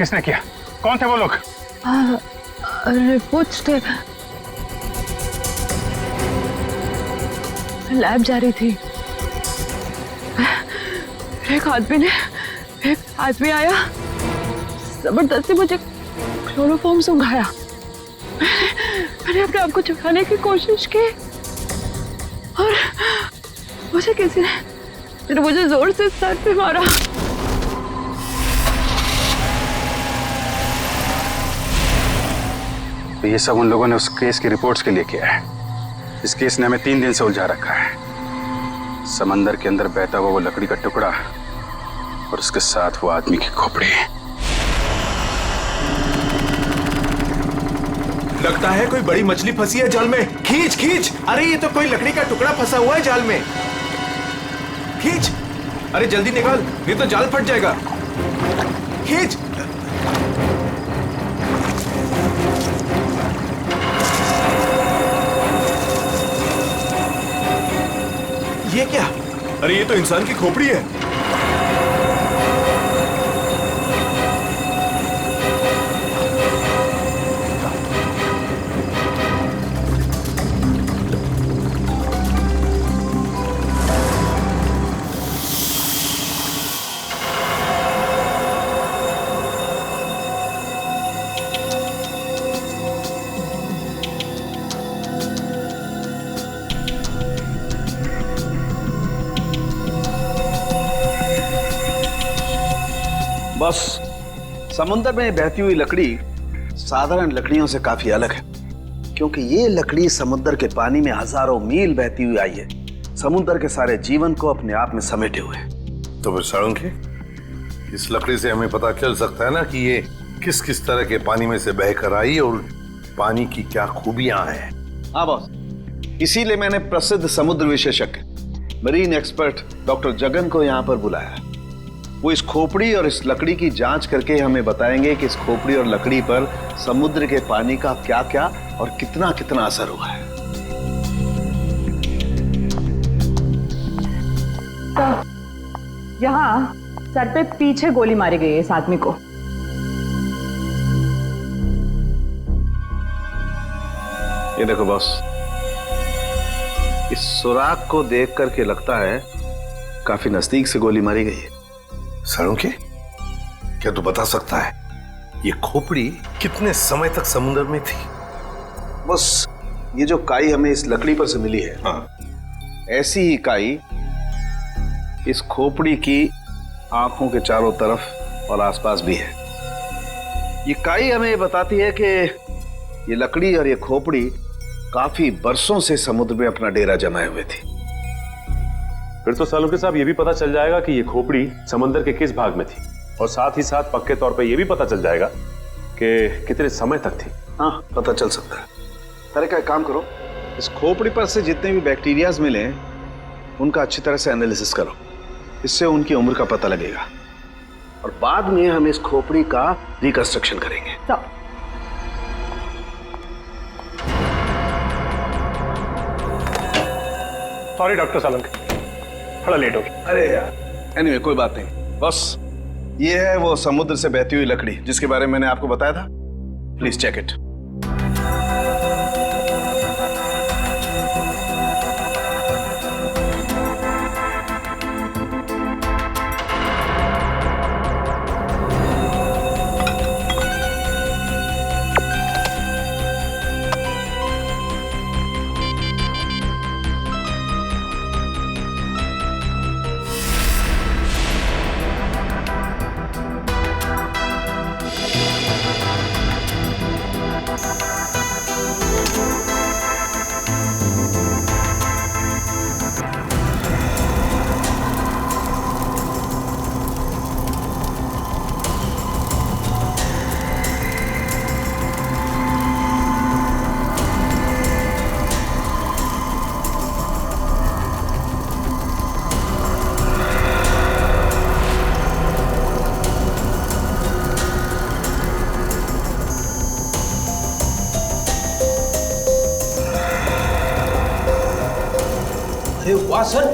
किसने किया? कौन थे वो लोग? रिपोर्ट्स थे, लैब जा रही थी। एक आदमी आया, जबरदस्ती मुझे क्लोरोफॉर्म सुंघाया। मैंने अपने आप को छुड़ाने की कोशिश की और मुझे किसी ने मुझे जोर से सर पे मारा। तो ये सब उन लोगों ने उस केस की रिपोर्ट्स के लिए किया है। इस केस ने हमें 3 दिन से उलझा रखा है। समंदर के अंदर बहता हुआ वो लकड़ी का टुकड़ा और उसके साथ वो आदमी की खोपड़ी। लगता है कोई बड़ी मछली फंसी है जाल में। खींच खींच, अरे ये तो कोई लकड़ी का टुकड़ा फंसा हुआ है जाल में। खींच, अरे जल्दी निकाल, नहीं तो जाल फट जाएगा। खींच। ये क्या? अरे ये तो इंसान की खोपड़ी है। बस समुद्र में बहती हुई लकड़ी साधारण लकड़ियों से काफी अलग है, क्योंकि ये लकड़ी समुद्र के पानी में हजारों मील बहती हुई आई है, समुद्र के सारे जीवन को अपने आप में समेटे हुए। तो फिर साळुंखे, इस लकड़ी से हमें पता चल सकता है ना कि ये किस किस तरह के पानी में से बहकर आई और पानी की क्या खूबियां हैं। हाँ बॉस, इसीलिए मैंने प्रसिद्ध समुद्र विशेषज्ञ मरीन एक्सपर्ट डॉक्टर जगन को यहाँ पर बुलाया। वो इस खोपड़ी और इस लकड़ी की जांच करके हमें बताएंगे कि इस खोपड़ी और लकड़ी पर समुद्र के पानी का क्या क्या और कितना कितना असर हुआ है। तो यहाँ सर पे पीछे गोली मारी गई है इस आदमी को। ये देखो बॉस, इस सुराग को देख करके लगता है काफी नजदीक से गोली मारी गई है। साळुंखे, क्या तू बता सकता है ये खोपड़ी कितने समय तक समुद्र में थी? बस ये जो काई हमें इस लकड़ी पर से मिली है, हाँ, ऐसी ही काई इस खोपड़ी की आंखों के चारों तरफ और आसपास भी है। ये काई हमें बताती है कि ये लकड़ी और ये खोपड़ी काफी बरसों से समुद्र में अपना डेरा जमाए हुए थी। फिर तो साळुंखे साहब ये भी पता चल जाएगा कि ये खोपड़ी समंदर के किस भाग में थी, और साथ ही साथ पक्के तौर पे ये भी पता चल जाएगा कि कितने समय तक थी। हाँ, पता चल सकता है। अरे क्या काम करो, इस खोपड़ी पर से जितने भी बैक्टीरियाज मिले उनका अच्छी तरह से एनालिसिस करो, इससे उनकी उम्र का पता लगेगा और बाद में हम इस खोपड़ी का रिकंस्ट्रक्शन करेंगे। सॉरी डॉक्टर साळुंखे, थोड़ा लेट हो गया। अरे यार, एनीवे कोई बात नहीं। बस ये है वो समुद्र से बहती हुई लकड़ी जिसके बारे में मैंने आपको बताया था। Please check it. अरे वाह सर,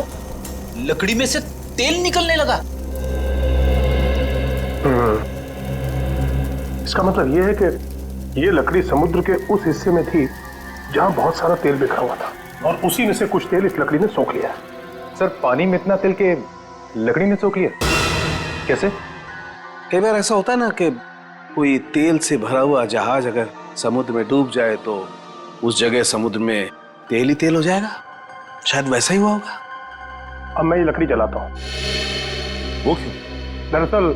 लकड़ी में से तेल निकलने लगा। इसका मतलब ये है कि ये लकड़ी समुद्र के उस हिस्से में थी जहां बहुत सारा तेल बिखरा हुआ था, और उसी में से कुछ तेल इस लकड़ी ने सोख लिया। सर पानी में इतना तेल के लकड़ी ने सोख लिया, कैसे? कई बार ऐसा होता है ना कि कोई तेल से भरा हुआ जहाज अगर समुद्र में डूब जाए तो उस जगह समुद्र में तेल ही तेल हो जाएगा। शायद वैसा ही हुआ होगा। अब मैं ये लकड़ी जलाता हूँ। वो क्यों? दरअसल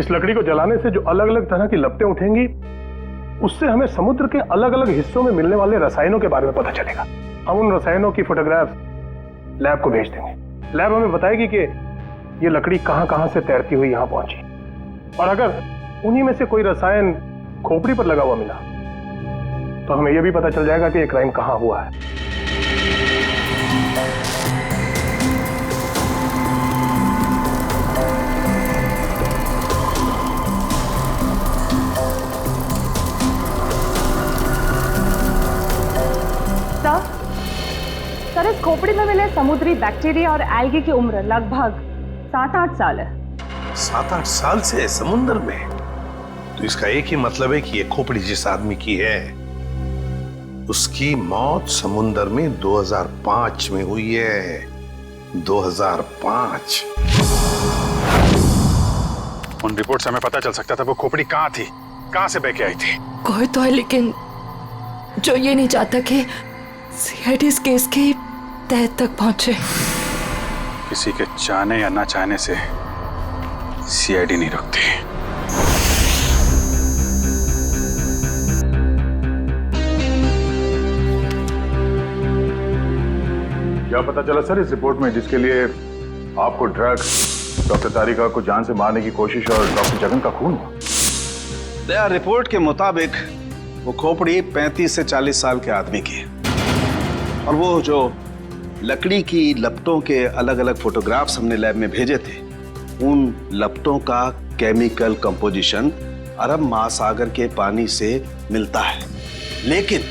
इस लकड़ी को जलाने से जो अलग अलग तरह की लपटें उठेंगी, उससे हमें समुद्र के अलग अलग हिस्सों में मिलने वाले रसायनों के बारे में पता चलेगा। हम उन रसायनों की फोटोग्राफ लैब को भेज देंगे। लैब हमें बताएगी कि ये लकड़ी कहां कहां से तैरती हुई यहां पहुंची, और अगर उन्हीं में से कोई रसायन खोपड़ी पर लगा हुआ मिला तो हमें यह भी पता चल जाएगा कि ये क्राइम कहां हुआ है। सर, इस खोपड़ी में मिले समुद्री बैक्टीरिया और एल्गी की उम्र लगभग 7-8 साल है। 7-8 साल से समुद्र में? तो इसका एक ही मतलब है कि ये खोपड़ी जिस आदमी की है उसकी मौत समुद्र में 2005 में हुई है। 2005। उन रिपोर्ट से हमें पता चल सकता था वो खोपड़ी कहाँ थी, कहाँ से बह के आई थी। कोई तो है लेकिन जो ये नहीं चाहता कि सीआईडी इस केस की तह तक पहुंचे। किसी के चाहने या ना चाहने से सीआईडी नहीं रुकती। क्या पता चला सर इस रिपोर्ट में, जिसके लिए आपको ड्रग्स, डॉक्टर तारिका को जान से मारने की कोशिश और डॉक्टर जगन का खून हुआ? दया रिपोर्ट के मुताबिक वो खोपड़ी 35 से 40 साल के आदमी की है, और वो जो लकड़ी की लपटों के अलग अलग फोटोग्राफ्स हमने लैब में भेजे थे, उन लपटों का केमिकल कंपोजिशन अरब महासागर के पानी से मिलता है, लेकिन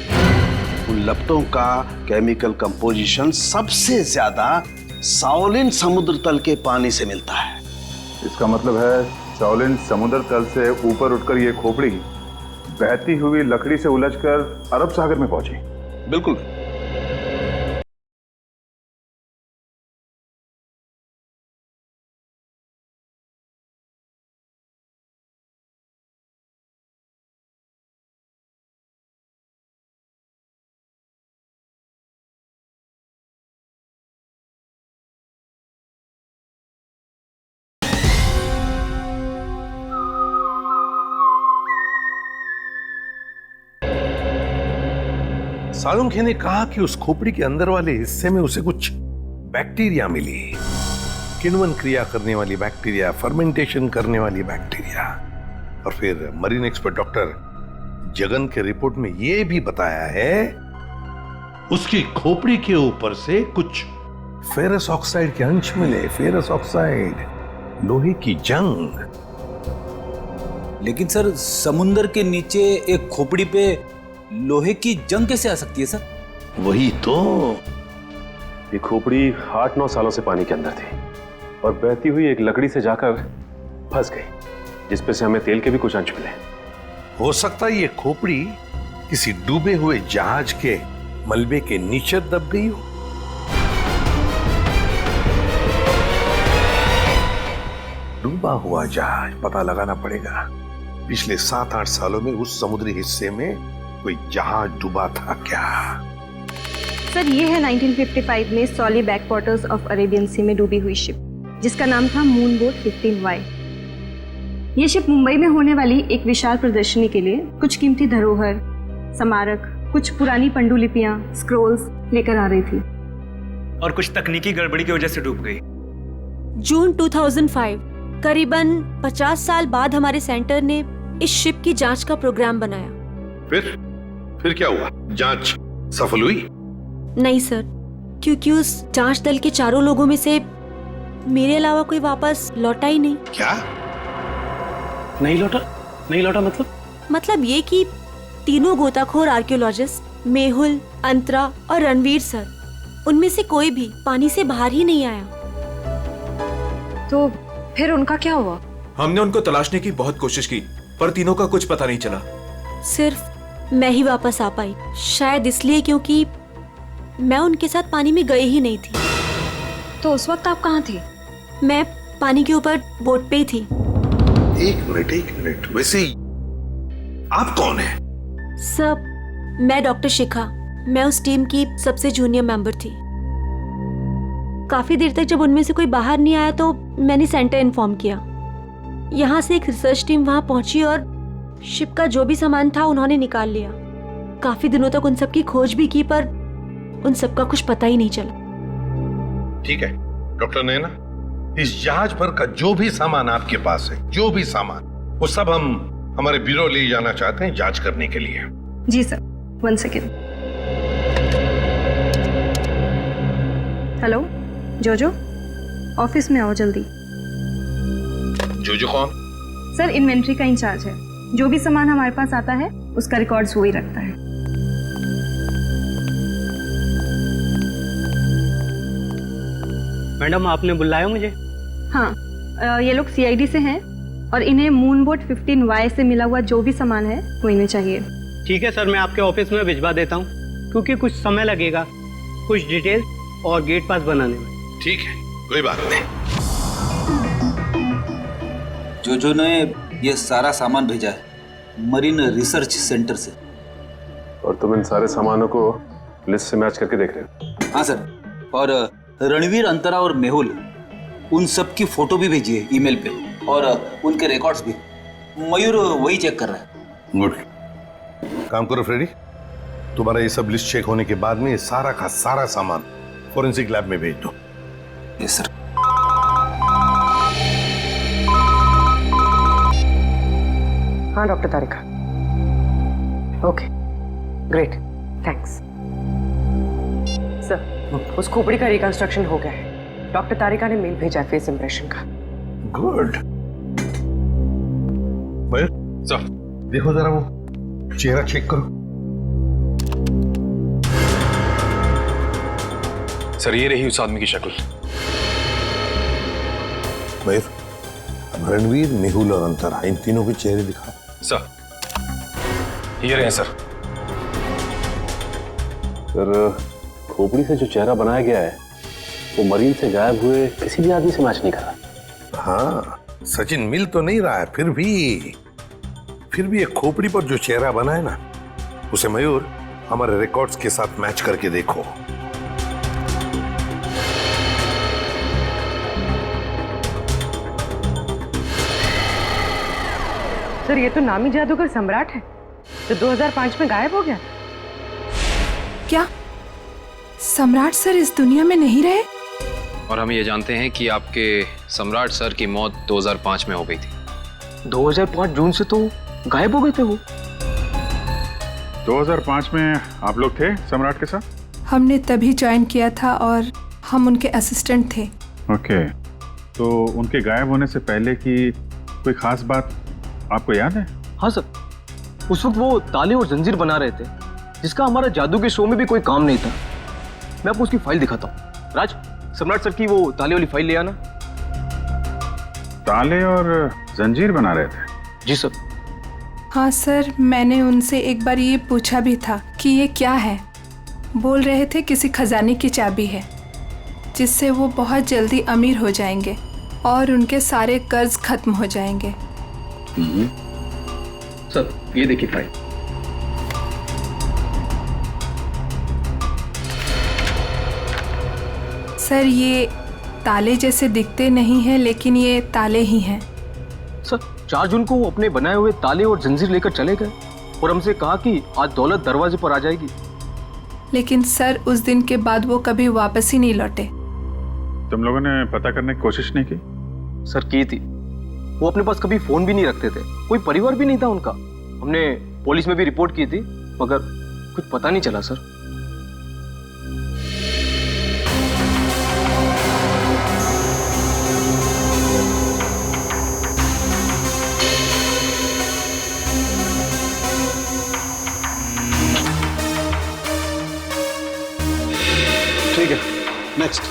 उन लपटों का केमिकल कंपोजिशन सबसे ज्यादा साओलिन समुद्र तल के पानी से मिलता है। इसका मतलब है साओलिन समुद्र तल से ऊपर उठकर ये खोपड़ी बहती हुई लकड़ी से उलझकर अरब सागर में पहुंची। बिल्कुल। सालुंखे ने कहा कि उस खोपड़ी के अंदर वाले हिस्से में उसे कुछ बैक्टीरिया मिली, किण्वन क्रिया करने वाली बैक्टीरिया, फर्मेंटेशन करने वाली बैक्टीरिया। और फिर मरीन एक्सपर्ट डॉक्टर जगन के रिपोर्ट में यह भी बताया है उसकी खोपड़ी के ऊपर से कुछ फेरस ऑक्साइड के अंश मिले। फेरस ऑक्साइड, लोहे की जंग। लेकिन सर, समुद्र के नीचे एक खोपड़ी पे लोहे की जंग कैसे आ सकती है सर? वही तो। ये खोपड़ी 8-9 सालों से पानी के अंदर थी और बहती हुई एक लकड़ी से जाकर फंस गई, जिसपे से हमें तेल के भी कुछ अंश मिले। हो सकता है ये खोपड़ी किसी डूबे हुए जहाज के मलबे के नीचे दब गई हो। डूबा हुआ जहाज, पता लगाना पड़ेगा पिछले 7-8 सालों में उस समुद्री हिस्से में कोई जहाज डूबा था क्या? सर, ये है 1955 में सॉली बैकवाटर्स ऑफ अरेबियन सी में डूबी हुई शिप, जिसका नाम था मून बोट 15Y। ये शिप मुंबई में होने वाली एक विशाल प्रदर्शनी के लिए कुछ कीमती धरोहर, स्मारक, कुछ पुरानी पंडुलिपियां, स्क्रोल्स लेकर आ रही थी, और कुछ तकनीकी गड़बड़ी की वजह से डूब गई। जून 2005, करीबन 50 साल बाद हमारे सेंटर ने इस शिप की जांच का प्रोग्राम बनाया। फिर क्या हुआ? जांच सफल हुई? नहीं सर, क्योंकि उस जांच दल के 4 लोगों में से मेरे अलावा कोई वापस लौटा ही नहीं। क्या? नहीं लौटा मतलब ये कि तीनों गोताखोर आर्कियोलॉजिस्ट, मेहुल, अंतरा और रणवीर सर, उनमें से कोई भी पानी से बाहर ही नहीं आया। तो फिर उनका क्या हुआ? हमने उनको तलाशने की बहुत कोशिश की, पर तीनों का कुछ पता नहीं चला। सिर्फ मैं ही वापस आ पाई, शायद इसलिए क्योंकि मैं उनके साथ पानी में गई ही नहीं थी। तो उस वक्त आप कहाँ थे? मैं पानी के ऊपर बोट पे ही थी। एक मिनट, वैसे आप कौन है? सब, मैं डॉक्टर शिखा, मैं उस टीम की सबसे जूनियर मेंबर थी। काफी देर तक जब उनमें से कोई बाहर नहीं आया तो मैंने सेंटर इन्फॉर्म किया। यहाँ से एक रिसर्च टीम वहां पहुंची और शिप का जो भी सामान था उन्होंने निकाल लिया। काफी दिनों तक उन सब की खोज भी की पर उन सब का कुछ पता ही नहीं चला। ठीक है डॉक्टर नैना, इस जहाज पर का जो भी सामान आपके पास है, जो भी सामान, वो सब हम हमारे ब्यूरो ले जाना चाहते हैं जांच करने के लिए। जी सर, 1 सेकेंड। हेलो जोजो, ऑफिस में आओ जल्दी। जोजो कौन? सर, इन्वेंट्री का इंचार्ज है। जो भी सामान हमारे पास आता है उसका रिकॉर्ड्स वो ही रखता है। मैडम आपने बुलाया मुझे? हाँ, ये लोग सीआईडी से हैं और इन्हें मून बोट 15Y से मिला हुआ जो भी सामान है वो इन्हें चाहिए। ठीक है सर, मैं आपके ऑफिस में भिजवा देता हूँ, क्योंकि कुछ समय लगेगा कुछ डिटेल और गेट पास बनाने में। ठीक है, कोई बात नहीं। जो ने ये सारा सामान भेजा है मरीन रिसर्च सेंटर से। और तुम इन सारे सामानों को लिस्ट से मैच करके देख रहे हो? हाँ सर, और रणवीर, अंतरा और मेहुल, उन सब की फोटो भी भेजी है ईमेल पे, और उनके रिकॉर्ड्स भी। मयूर वही चेक कर रहा है। गुड, काम करो फ्रेडी, तुम्हारा ये सब लिस्ट चेक होने के बाद में ये सारा का सारा सामान फोरेंसिक लैब में भेज दो। Yes sir. हाँ डॉक्टर तारिका, ओके ग्रेट, थैंक्स सर। उस खोपड़ी का रिकंस्ट्रक्शन हो गया है। डॉक्टर तारिका ने मेल भेजा है फेस इंप्रेशन का। गुड। सर देखो जरा वो चेहरा चेक करो। सर ये रही उस आदमी की शक्ल। मयूर, अब रणवीर, मेहुल और अंतरा, इन तीनों के चेहरे दिखा। सर ये रहे सर। सर खोपड़ी से जो चेहरा बनाया गया है वो मरीन से गायब हुए किसी भी आदमी से मैच नहीं कर रहा। हाँ सचिन, मिल तो नहीं रहा है, फिर भी एक खोपड़ी पर जो चेहरा बना है ना, उसे मयूर हमारे रिकॉर्ड्स के साथ मैच करके देखो। सर ये तो नामी जादूगर सम्राट है जो 2005 में गायब हो गया। क्या सम्राट सर इस दुनिया में नहीं रहे? और हम ये जानते हैं कि आपके सम्राट सर की मौत 2005 में हो गई थी। 2005 जून से तो गायब हो गए थे वो। 2005 में आप लोग थे सम्राट के साथ? हमने तभी ज्वाइन किया था और हम उनके असिस्टेंट थे। ओके, तो उनके गायब होने से पहले की कोई खास बात आपको याद है? हाँ सर, उस वक्त वो ताले और जंजीर बना रहे थे, जिसका हमारा जादू के शो में भी कोई काम नहीं था। मैं आपको उसकी फाइल दिखाता हूँ। राज, सम्राट सर की वो ताले वाली फाइल ले आना। ताले और जंजीर बना रहे थे? जी सर। हाँ सर, मैंने उनसे एक बार ये पूछा भी था कि ये क्या है। बोल रहे थे किसी खजाने की चाबी है जिससे वो बहुत जल्दी अमीर हो जाएंगे और उनके सारे कर्ज खत्म हो जाएंगे। सर ये देखिए फाइल। सर ये ताले जैसे दिखते नहीं हैं, लेकिन ये ताले ही हैं। सर 4 जून को वो अपने बनाए हुए ताले और जंजीर लेकर चले गए और हमसे कहा कि आज दौलत दरवाजे पर आ जाएगी। लेकिन सर उस दिन के बाद वो कभी वापस ही नहीं लौटे। तुम लोगों ने पता करने की कोशिश नहीं की? सर की थी, वो अपने पास कभी फोन भी नहीं रखते थे, कोई परिवार भी नहीं था उनका। हमने पुलिस में भी रिपोर्ट की थी मगर कुछ पता नहीं चला सर। ठीक है, नेक्स्ट।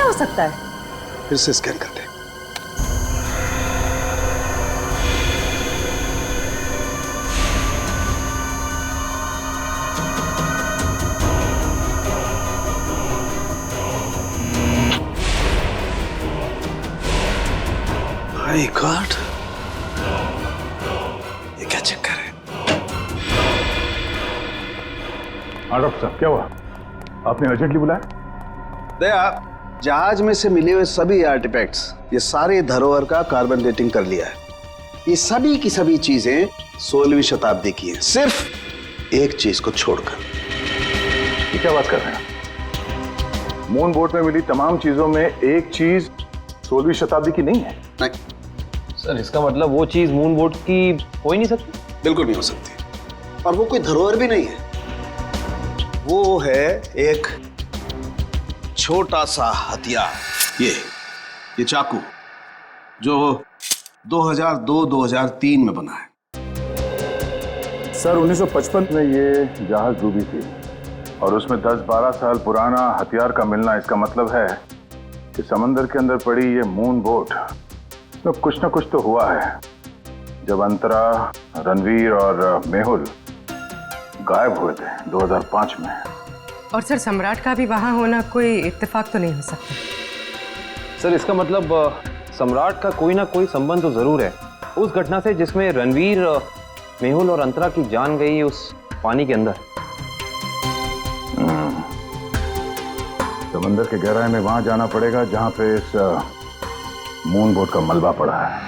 हो सकता है? फिर से स्कैन करते हैं। माय गॉड, ये क्या चक्कर है? हाँ डॉक्टर साहब, क्या हुआ? आपने अर्जेंटली बुलाया? दया, जहाज में से मिले हुए सभी आर्टिफैक्ट्स, ये सारे धरोहर का कार्बन डेटिंग कर लिया है। ये सभी की सभी चीजें 16वीं शताब्दी की हैं, सिर्फ एक चीज को छोड़कर। ये क्या बात कर रहे हैं? मून बोट में मिली तमाम चीजों में एक चीज 16वीं शताब्दी की नहीं है। नहीं सर, इसका मतलब वो चीज मून बोट की हो ही नहीं सकती? बिल्कुल नहीं हो सकती, और वो कोई धरोहर भी नहीं है। वो है एक छोटा सा हथियार, ये चाकू, जो 2002-2003 में बना है। सर 1955 में ये जहाज डूबी थी, और उसमें 10-12 साल पुराना हथियार का मिलना, इसका मतलब है कि समंदर के अंदर पड़ी ये मून बोट तो कुछ ना कुछ तो हुआ है। जब अंतरा, रणवीर और मेहुल गायब हुए थे 2005 में। और सर, सम्राट का भी वहां होना कोई इत्तेफाक तो नहीं हो सकता? सर, इसका मतलब सम्राट का कोई ना कोई संबंध तो जरूर है उस घटना से जिसमें रणवीर, मेहुल और अंतरा की जान गई उस पानी के अंदर। समंदर के गहराई में वहां जाना पड़ेगा जहां पे इस मून बोट का मलबा पड़ा है।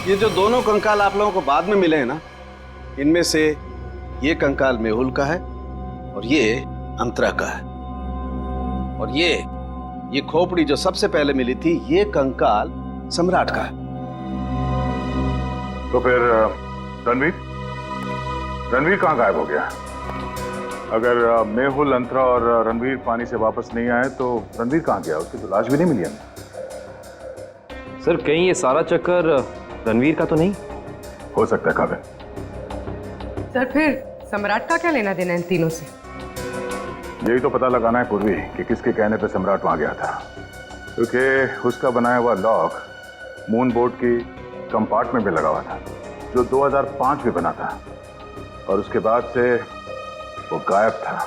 ये जो दोनों कंकाल आप लोगों को बाद में मिले हैं ना, इनमें से ये कंकाल मेहुल का है और ये अंतरा का है। और ये खोपड़ी जो सबसे पहले मिली थी, ये कंकाल सम्राट का है। तो फिर रणवीर कहाँ गायब हो गया? अगर मेहुल, अंतरा और रणवीर पानी से वापस नहीं आए तो रणवीर कहाँ गया? उसकी तो लाश भी नहीं मिली हमें। सर कहीं ये सारा चक्कर रणवीर का तो नहीं? हो सकता है काबिल। सर फिर सम्राट का क्या लेना देना इन तीनों से? यही तो पता लगाना है पूर्वी कि किसके कहने पे सम्राट वहां गया था, क्योंकि उसका बनाया हुआ लॉक मून बोर्ड की कंपार्टमेंट में लगा हुआ था, जो 2005 में बना था, और उसके बाद से वो गायब था।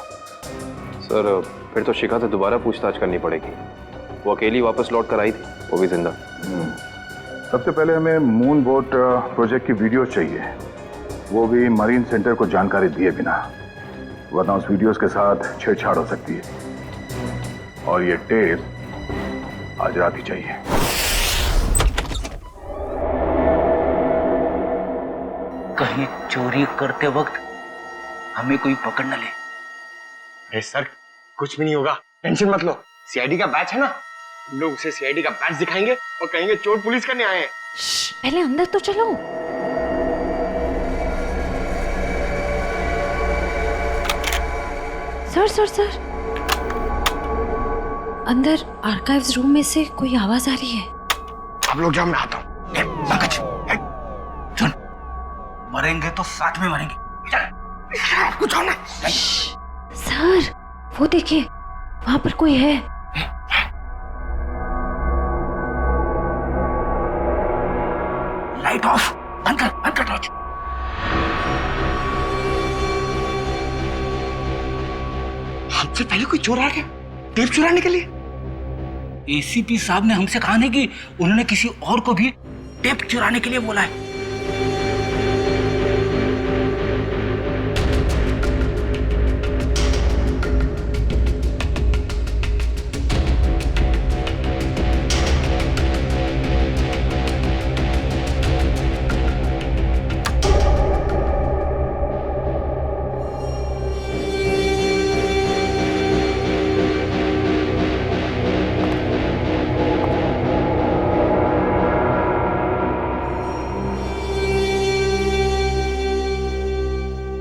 सर फिर तो शिखा से दोबारा पूछताछ करनी पड़ेगी। वो अकेली वापस लौट कर आई थी, वो भी जिंदा। सबसे पहले हमें मून बोट प्रोजेक्ट की वीडियो चाहिए, वो भी मरीन सेंटर को जानकारी दिए बिना, वरना उस वीडियोस के साथ छेड़छाड़ हो सकती है। और ये टेप आज रात ही चाहिए। कहीं चोरी करते वक्त हमें कोई पकड़ न ले। अरे सर कुछ भी नहीं होगा, टेंशन मत लो। सीआईडी का बैच है ना, हम लोग उसे सीआईडी का बैच दिखाएंगे और कहेंगे चोर पुलिस करने आए हैं। पहले अंदर तो चलो। सर अंदर आर्काइव्स रूम में से कोई आवाज आ रही है। आप लोग जाओ, मैं आता हूँ। सुन, मरेंगे तो साथ में मरेंगे। आपको जाओ ना। सर वो देखिए, वहां पर कोई है। लाइट ऑफ, बंद कर टॉर्च। हमसे पहले कोई चोर आ गया टेप चुराने के लिए। एसीपी साहब ने हमसे कहा नहीं कि उन्होंने किसी और को भी टेप चुराने के लिए बोला है।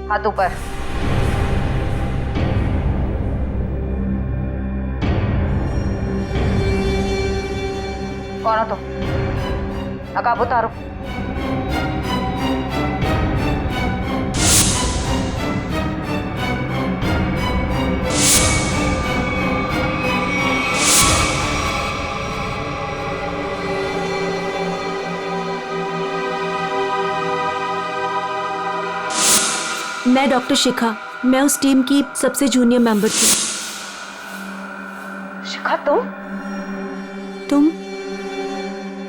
हाथ ऊपर। कौन हो तुम? नकाब उतारो। मैं डॉक्टर शिखा, मैं उस टीम की सबसे जूनियर मेंबर थी। शिखा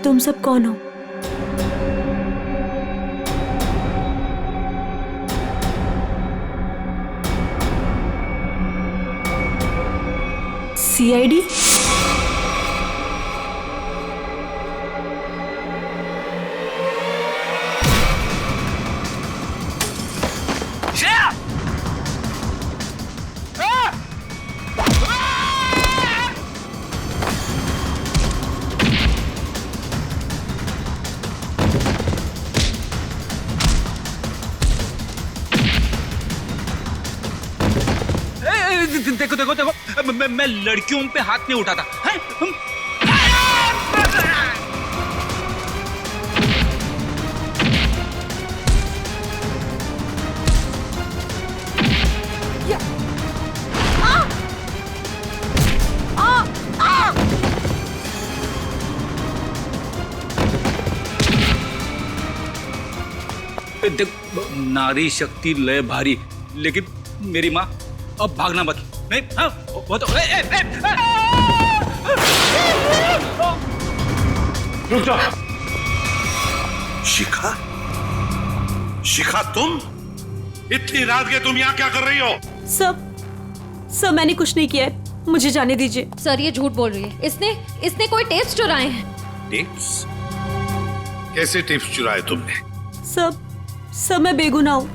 तुम सब कौन हो? सीआईडी? देखो मैं लड़कियों पे हाथ नहीं उठाता है? नारी शक्ति लय भारी, लेकिन मेरी माँ अब भागना मत। नहीं, हाँ, वो तो रुक जाओ। शिखा तुम इतनी रात के तुम यहाँ क्या कर रही हो? सब मैंने कुछ नहीं किया है, मुझे जाने दीजिए। सर ये झूठ बोल रही है, इसने कोई टेप्स चुराए हैं। टेप्स? कैसे टिप्स चुराए तुमने? सब मैं बेगुनाह हूँ।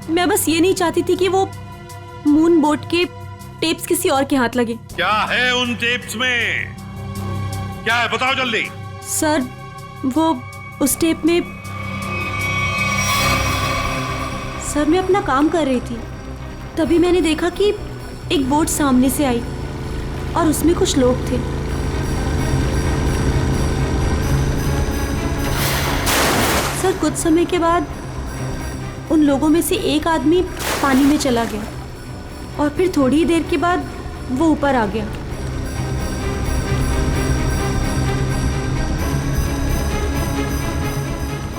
मैं बस ये नहीं चाहती थी कि वो मून बोट के टेप्स किसी और के हाथ लगे। क्या है उन टेप्स में? क्या है बताओ जल्दी। सर वो उस टेप में सर मैं अपना काम कर रही थी, तभी मैंने देखा कि एक बोट सामने से आई और उसमें कुछ लोग थे। सर कुछ समय के बाद उन लोगों में से एक आदमी पानी में चला गया और फिर थोड़ी ही देर के बाद वो ऊपर आ गया।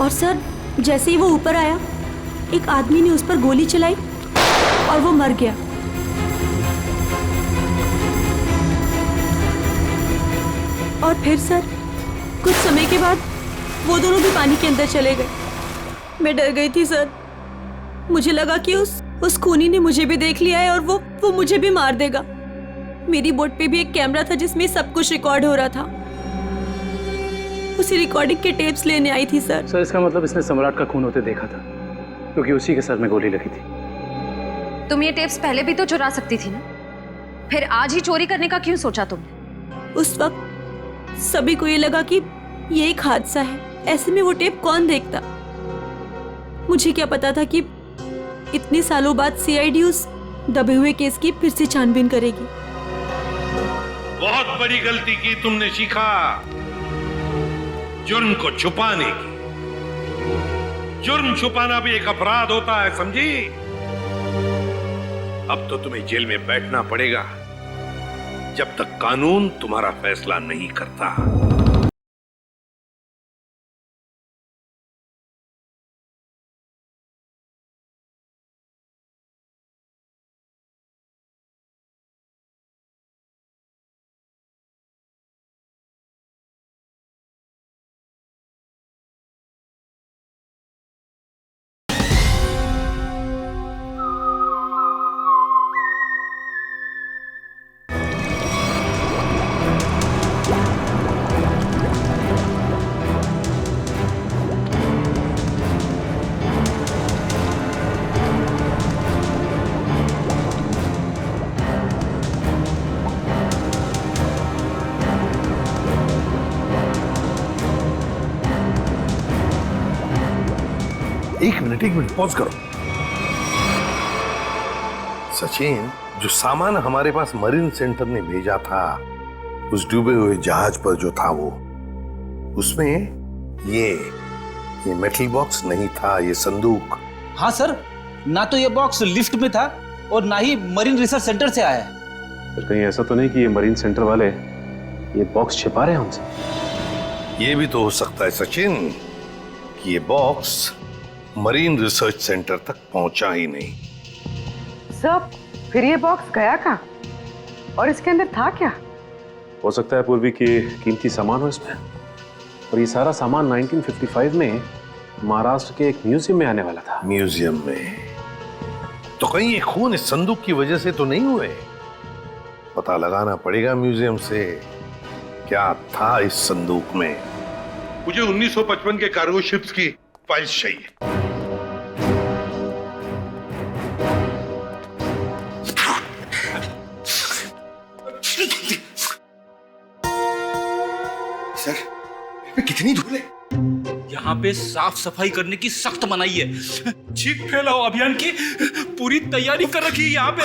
और सर जैसे ही वो ऊपर आया, एक आदमी ने उस पर गोली चलाई और वो मर गया। और फिर सर कुछ समय के बाद वो दोनों भी पानी के अंदर चले गए। मैं डर गई थी सर, मुझे लगा कि उस खूनी ने मुझे भी देख लिया है और वो मुझे भी मार देगा। मेरी बोट पे भी एक कैमरा था जिसमें सब कुछ रिकॉर्ड हो रहा था। उसी रिकॉर्डिंग के टेप्स लेने आई थी सर। सर इसका मतलब इसने सम्राट का खून होते देखा था, क्योंकि उसी के सर में गोली लगी थी। तुम ये टेप्स पहले भी तो चुरा सकती थी ना, फिर आज ही चोरी करने का क्यों सोचा तुमने? उस वक्त सभी को ये लगा कि ये एक हादसा है, ऐसे में वो टेप कौन देखता। मुझे क्या पता था कि इतने सालों बाद सीआईडी उस दबे हुए केस की फिर से छानबीन करेगी। बहुत बड़ी गलती की तुमने शिखा, जुर्म को छुपाने की। जुर्म छुपाना भी एक अपराध होता है, समझी? अब तो तुम्हें जेल में बैठना पड़ेगा जब तक कानून तुम्हारा फैसला नहीं करता। एक मिनट पॉज करो। सचिन, जो सामान हमारे पास मरीन सेंटर ने भेजा था उस डूबे हुए जहाज पर जो था वो, उसमें ये मेटल बॉक्स नहीं था, ये संदूक। हाँ सर, ना तो ये बॉक्स लिफ्ट में था और ना ही मरीन रिसर्च सेंटर से आया है। फिर कहीं ऐसा तो नहीं कि ये मरीन सेंटर वाले ये बॉक्स छिपा रहे हैं हमसे? ये भी तो हो सकता है सचिन कि ये बॉक्स मरीन रिसर्च सेंटर तक पहुंचा ही नहीं। सर फिर ये बॉक्स गया कहाँ और इसके अंदर था क्या? हो सकता है पूर्वी कि कीमती सामान हो इसमें, और ये सारा सामान 1955 में महाराष्ट्र के एक म्यूजियम में आने वाला था। म्यूजियम में? तो कहीं ये खून इस संदूक की वजह से तो नहीं हुए? पता लगाना पड़ेगा म्यूजियम से क्या था इस संदूक में। मुझे 1955 के कार्गो शिप्स की फाइल्स चाहिए। सर, कितनी धूल है? यहाँ पे साफ सफाई करने की सख्त मनाही है। चीख फैलाओ अभियान की पूरी तैयारी कर रखी है यहाँ पे।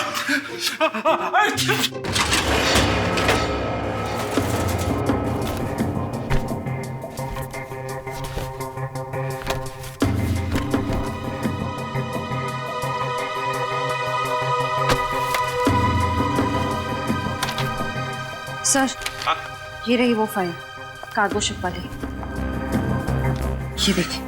सर, ये रही वो फाइल कार्गो शिप वाली। ये देखिए।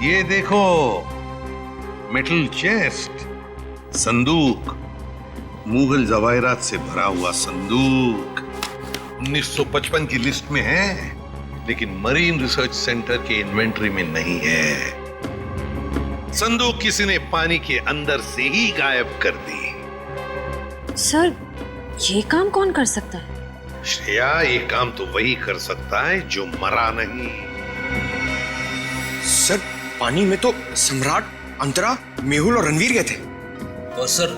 ये देखो, मेटल चेस्ट, संदूक, मुगल जवाहिरात से भरा हुआ संदूक 1955 की लिस्ट में है, लेकिन मरीन रिसर्च सेंटर के इन्वेंटरी में नहीं है। संदूक किसी ने पानी के अंदर से ही गायब कर दी। सर, ये काम कौन कर सकता है? श्रेया, ये काम तो वही कर सकता है जो मरा नहीं। सर, पानी में तो सम्राट, अंतरा, मेहुल और रणवीर गए थे। और सर,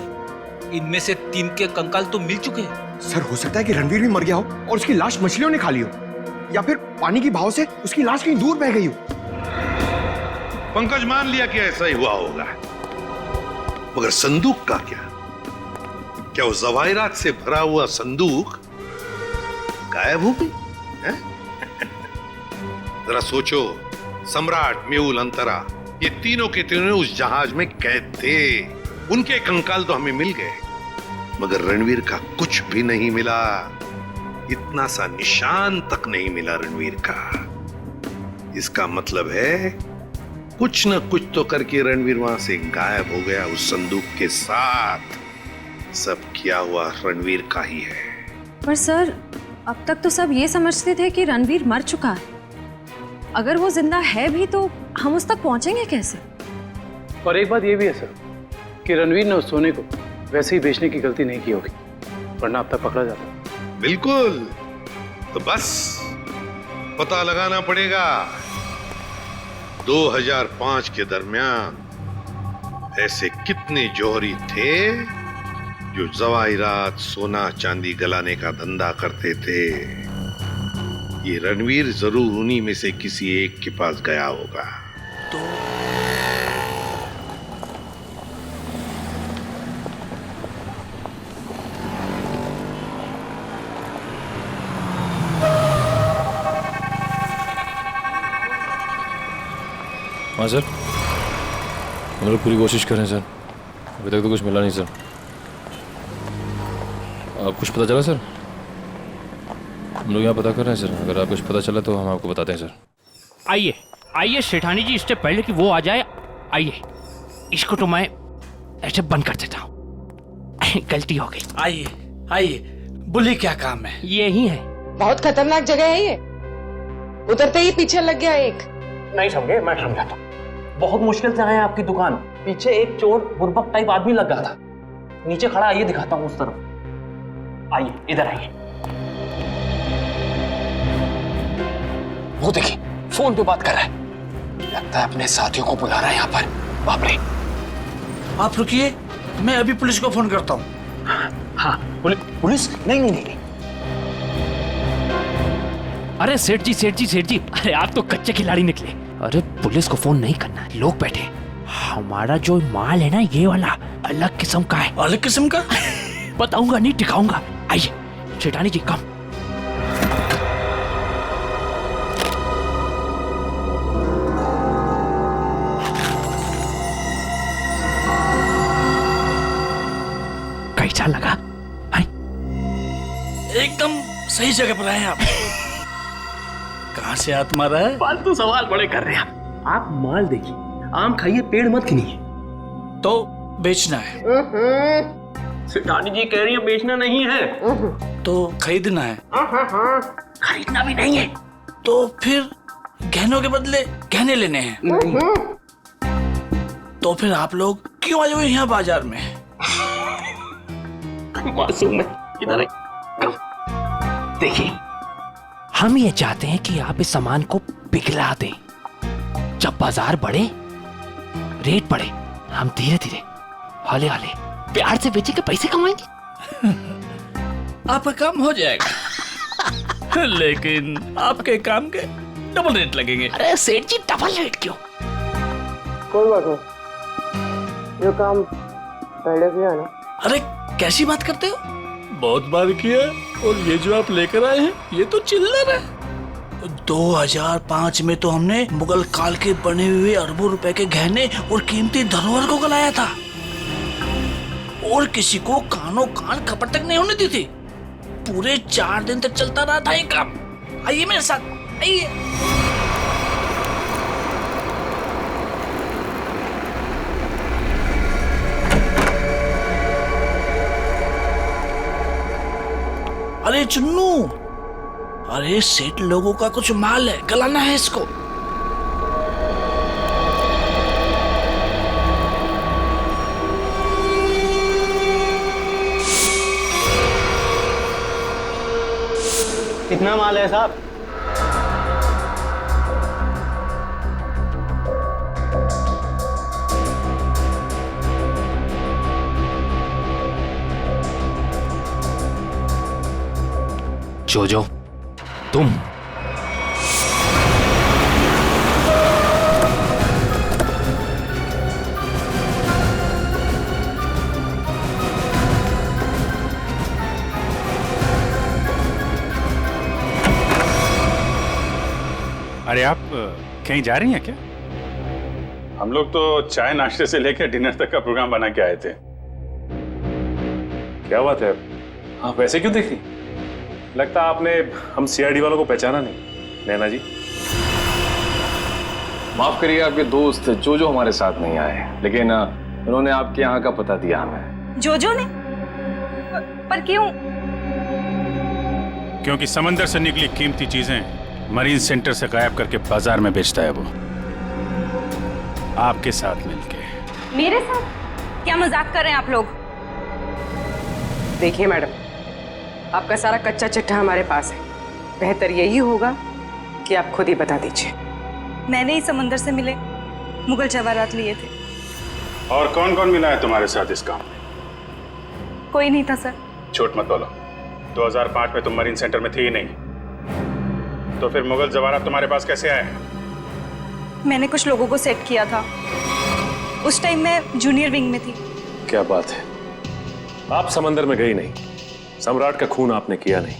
इनमें से 3 के कंकाल तो मिल चुके हैं। सर, हो सकता है कि रणवीर भी मर गया हो और उसकी लाश मछलियों ने खा ली हो, या फिर पानी की बहाव से उसकी लाश कहीं दूर बह गई हो। पंकज मान लिया कि ऐसा ही हुआ होगा, मगर संदूक का क्या? क्या वो जवाहिरात से भरा हुआ संदूक गायब हो गई? जरा सोचो, सम्राट, मेहुल, अंतरा, ये तीनों के तीनों उस जहाज में कैद थे। उनके कंकाल तो हमें मिल गए, मगर रणवीर का कुछ भी नहीं मिला। इतना सा निशान तक नहीं मिला रणवीर का। इसका मतलब है कुछ न कुछ तो करके रणवीर वहां से गायब हो गया उस संदूक के साथ। सब किया हुआ रणवीर का ही है। पर सर, अब तक तो सब ये समझते थे कि रणवीर मर चुका है। अगर वो जिंदा है भी तो हम उस तक पहुंचेंगे कैसे? और एक बात ये भी है सर कि रणवीर ने उस सोने को वैसे ही बेचने की गलती नहीं की होगी, वरना अब तक पकड़ा जाता। बिल्कुल, तो बस पता लगाना पड़ेगा। 2005 के दरमियान ऐसे कितने जौहरी थे जो जवाहिरात, सोना चांदी गलाने का धंधा करते थे। ये रणवीर जरूर उन्हीं में से किसी एक के पास गया होगा। हाँ सर, हम लोग पूरी कोशिश कर रहे हैं सर, अभी तक तो कुछ मिला नहीं सर। आप कुछ पता चला सर? हम लोग यहाँ पता कर रहे हैं सर, अगर आप कुछ पता चला तो हम आपको बताते हैं सर। आइए आइए सेठानी जी, इससे पहले कि वो आ जाए, आइए इसको तो मैं ऐसे बंद कर देता हूँ। गलती हो गई। आइए आइए, बोलिए क्या काम है? यही है। बहुत खतरनाक जगह है ये, उतरते ही पीछे लग गया एक। नहीं समझे, मैं समझाता हूँ। बहुत मुश्किल से आए आपकी दुकान, पीछे एक चोर बुर्बक टाइप आदमी लग गया था, नीचे खड़ा। आइए दिखाता हूँ उस तरफ, आइए इधर आइए। वो देखिए फोन पे बात कर रहा है, लगता है अपने साथियों को बुला रहा है यहाँ पर। बाप रे। आप रुकिए, मैं अभी पुलिस को फोन करता हूँ। हाँ, पुलिस? नहीं। अरे सेठ जी, अरे आप तो कच्चे खिलाड़ी निकले। अरे पुलिस को फोन नहीं करना, लोग बैठे। हमारा जो माल है ना, ये वाला अलग किस्म का है। अलग किस्म का? बताऊंगा नहीं, दिखाऊंगा। आइए सेठानी जी, कम। कैसा लगा? एकदम सही जगह पर आए आप। कहाँ से हाथ मारा है? फालतू सवाल बड़े कर रहे हैं आप। माल देखिए, आम खाइए, पेड़ मत गिनिए। तो बेचना है? सेठानी जी कह रही है बेचना नहीं है। तो खरीदना है? खरीदना भी नहीं है। तो फिर गहनों के बदले गहने लेने हैं? तो फिर आप लोग क्यों आए हुए यहाँ बाजार में? मासूम है, इधर देखिए, हम ये चाहते हैं कि आप इस सामान को पिघला दें। जब बाजार बढ़े, रेट बढ़े, हम धीरे धीरे, हौले हौले, प्यार से बेचेंगे, पैसे कमाएंगे। आपका काम हो जाएगा। लेकिन आपके काम के डबल रेट लगेंगे। अरे सेठ जी, डबल रेट क्यों? कोई बात नहीं, ये काम पहले किया ना। अरे कैसी बात करते हो? बहुत बार किया, और ये जो आप लेकर आए हैं ये तो चिल्लर है। 2005 में तो हमने मुगल काल के बने हुए अरबों रुपए के गहने और कीमती धरोहर को गलाया था, और किसी को कानों कान खपट तक नहीं होने दी थी। पूरे 4 दिन तक चलता रहा था ये काम। आइए मेरे साथ, आइए। अरे चुन्नू, अरे सेठ लोगों का कुछ माल है, गलाना है इसको। कितना माल है साहब? जोजो, तुम अरे आप कहीं जा रही हैं क्या? हम लोग तो चाय नाश्ते से लेकर डिनर तक का प्रोग्राम बना के आए थे। क्या बात है, आप वैसे क्यों देख रही? लगता आपने हम सीआईडी वालों को पहचाना नहीं। नैना जी, माफ करिए, आपके दोस्त जो हमारे साथ नहीं आए, लेकिन उन्होंने आपके यहाँ का पता दिया हमें। जोजो ने? पर क्यों? क्योंकि समंदर से निकली कीमती चीजें मरीन सेंटर से गायब करके बाजार में बेचता है वो, आपके साथ मिलके। मेरे साथ? क्या मजाक कर रहे हैं आप लोग? देखिए मैडम, आपका सारा कच्चा चिट्ठा हमारे पास है। बेहतर यही होगा कि आप खुद ही बता दीजिए। मैंने ही समंदर से मिले मुगल जवाहरात लिए थे। और कौन कौन मिला है तुम्हारे साथ इस काम में? कोई नहीं था सर। झूठ मत बोलो, 2005 में तुम मरीन सेंटर में थी ही नहीं, तो फिर मुगल जवाहरात तुम्हारे पास कैसे आए? मैंने कुछ लोगों को सेट किया था, उस टाइम मैं जूनियर विंग में थी। क्या बात है, आप समंदर में गई नहीं, सम्राट का खून आपने किया नहीं,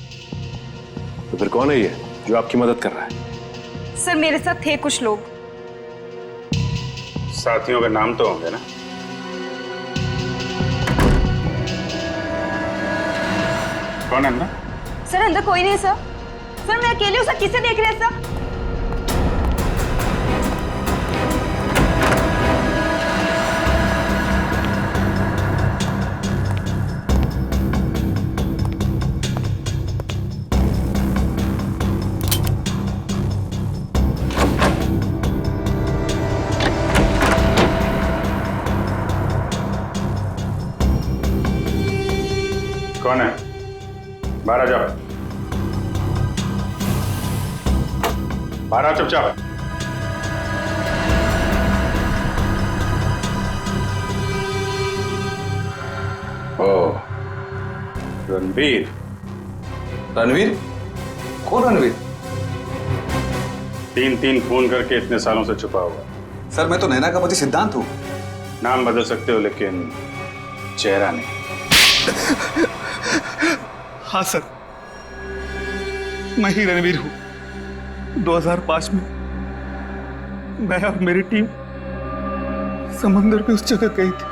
तो फिर कौन है ये जो आपकी मदद कर रहा है? सर मेरे साथ थे कुछ लोग। साथियों के नाम तो होंगे ना? कौन है अंदर? सर अंदर कोई नहीं सर। सर मैं अकेली हूँ सर, किसे देख रहे हैं सर? कौन है? बाहर आ जाओ, बाहर आओ चुपचाप। ओ, रणवीर। रणवीर? कौन रणवीर? 3 फोन करके इतने सालों से छुपा हुआ। सर मैं तो नैना का पति सिद्धांत हूँ। नाम बदल सकते हो लेकिन चेहरा नहीं। हाँ सर, मैं ही रणवीर हूँ। 2005 में मैं और मेरी टीम समंदर पे उस जगह गई थी।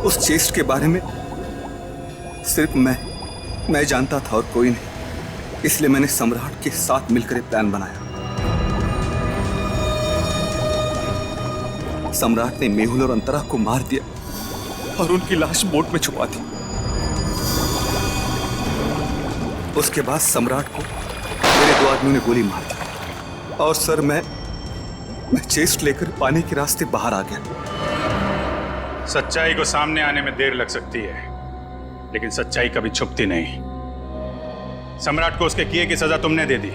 उस चेस्ट के बारे में सिर्फ मैं जानता था और कोई नहीं, इसलिए मैंने सम्राट के साथ मिलकर एक प्लान बनाया। सम्राट ने मेहुल और अंतरा को मार दिया और उनकी लाश बोट में छुपा दी। उसके बाद सम्राट को मेरे 2 आदमियों ने गोली मार दी और सर मैं चेस्ट लेकर पानी के रास्ते बाहर आ गया। सच्चाई को सामने आने में देर लग सकती है, लेकिन सच्चाई कभी छुपती नहीं। सम्राट को उसके किए की सजा तुमने दे दी,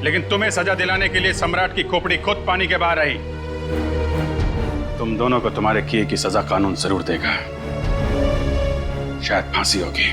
लेकिन तुम्हें सजा दिलाने के लिए सम्राट की खोपड़ी खुद पानी के बाहर आई। तुम दोनों को तुम्हारे किए की सजा कानून जरूर देगा, शायद फांसी होगी।